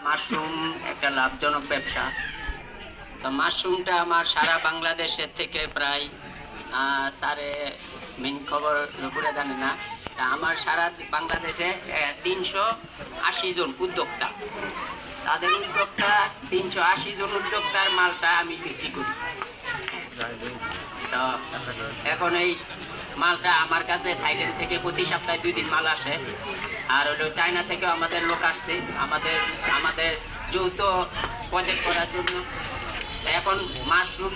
Mushroom একটা লাভজনক ব্যবসা। তো মাশরুমটা আমার সারা বাংলাদেশের থেকে প্রায় স্যারে মেন খবর পুরো জানে না, তা আমার সারা বাংলাদেশে 380 জন উদ্যোক্তা, তাদের উদ্যোক্তা 380 জন উদ্যোক্তার মালটা আমি বিক্রি করি। তো এখন এই মালটা আমার কাছে থাইল্যান্ড থেকে প্রতি সপ্তাহে 2 দিন মাল আসে, আর হলো চায়না থেকেও আমাদের লোক আসছে আমাদের যৌথ প্রজেক্ট করার জন্য। এখন মাশরুম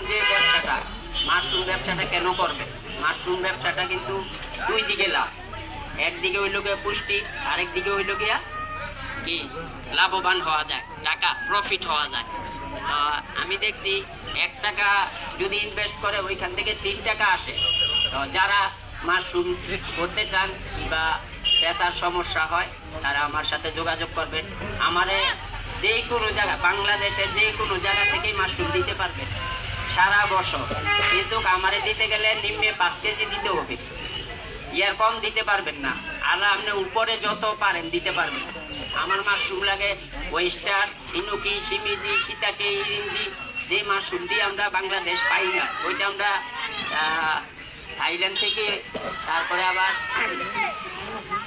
ব্যবসাটা কেন করবে? মাশরুম ব্যবসাটা কিন্তু 2 দিকে লাভ। একদিকে হইল গিয়ে পুষ্টি, আরেকদিকে হইল গিয়া কি লাভবান হওয়া যায়, টাকা প্রফিট হওয়া যায়। আমি দেখছি 1 টাকা যদি ইনভেস্ট করে ওইখান থেকে 3 টাকা আসে। তো যারা মাশরুম করতে চান কিংবা ক্রেতার সমস্যা হয় তারা আমার সাথে যোগাযোগ করবেন। আমারে যে কোনো জায়গা, বাংলাদেশের যে কোনো জায়গা থেকেই মাশরুম দিতে পারবেন সারা বছর, কিন্তু আমারে দিতে গেলে নিম্নে 5 কেজি দিতে হবে, ইয়ার কম দিতে পারবেন না। আর আপনি উপরে যত পারেন দিতে পারবেন। আমার মাশরুম লাগে ওয়েস্টার, ইনুকি, সিমিজি, সীতাকে, ইরিঞ্জি, যে মাশরুম দিয়ে আমরা বাংলাদেশ পাই না, ওইটা আমরা থাইল্যান্ড থেকে, তারপরে আবার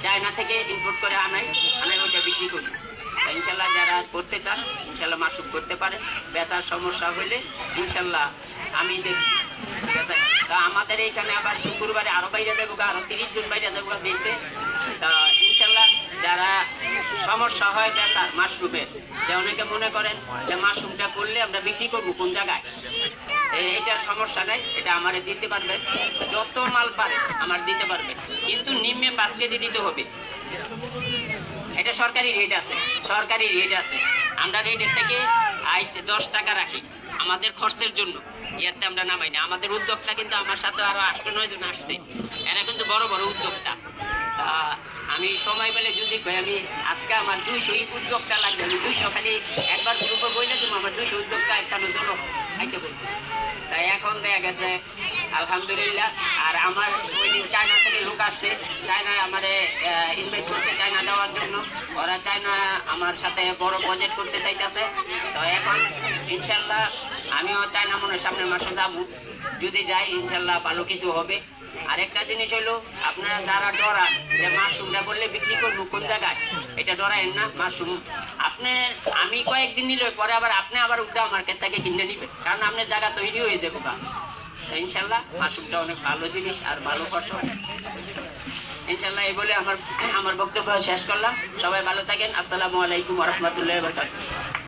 চায়না থেকে ইম্পোর্ট করে আনাই ওইটা বিক্রি করি। ইনশাল্লাহ যারা করতে চান ইনশাল্লাহ মাশরুম করতে পারেন। ব্যথার সমস্যা হইলে ইনশাল্লাহ আমি দেখি। তা আমাদের এইখানে আবার শুক্রবারে আরও বাইরে দেবো, আরও 30 জন বাইরে দেবো দেখতে। তা ইনশাল্লাহ যারা সমস্যা হয় ব্যথার মাশরুমের, যে অনেকে মনে করেন যে মাশরুমটা করলে আমরা বিক্রি করবো কোন জায়গায়, এটার সমস্যা নাই, এটা আমারে দিতে পারবেন। যত মাল পারে আমার দিতে পারবেন, কিন্তু নিম্নে 5 কেজি দিতে হবে। এটা সরকারি রেট আছে। আমরা রেটের থেকে 10 টাকা রাখি আমাদের খরচের জন্য, ইয়াতে আমরা নামাই না। আমাদের উদ্যোক্তা কিন্তু আমার সাথে আরো 8-9 জন আসছে, এরা কিন্তু বড় বড় উদ্যোক্তা। তা আমি সময় পেলে যদি আমি আজকে আমার 200 উদ্যোক্তা লাগবে, আমি 200 খালি একবার গ্রুপে বইলে তুমি আমার 200 উদ্যোক্তা এখানে জন্য আইতে বলবো। তাই এখন দেখা গেছে আলহামদুলিল্লাহ। আর আমার ওই দিন চায়না থেকে লোক আসছে, চায়নায় আমার ইনভাইট করছে চায়না যাওয়ার জন্য। ওরা চায়না আমার সাথে বড় প্রজেক্ট করতে চাইতেছে। তো এখন ইনশাল্লাহ আমিও চায়না মনে সামনের মাসে যাবো, যদি যাই ইনশাল্লাহ ভালো কিছু হবে। আরেকটা জিনিস হলো, আপনারা যারা ডরান যে মাশরুমটা করলে বিক্রি করবো কোন জায়গায়, এটা ডরায়েন না। মাশরুম আমি কয়েকদিন নিলে পরে আপনি আবার উঠে আমার ক্ষেত থেকে কিনে নিবেন, কারণ আপনার জায়গা তৈরি হয়ে যাবো। ইনশাল্লাহ মাশরুমটা অনেক ভালো জিনিস আর ভালো ফসল। ইনশাল্লাহ এই বলে আমার বক্তব্য শেষ করলাম। সবাই ভালো থাকেন। আসসালামু আলাইকুম ওয়া রাহমাতুল্লাহি ওয়া বারাকাতুহু।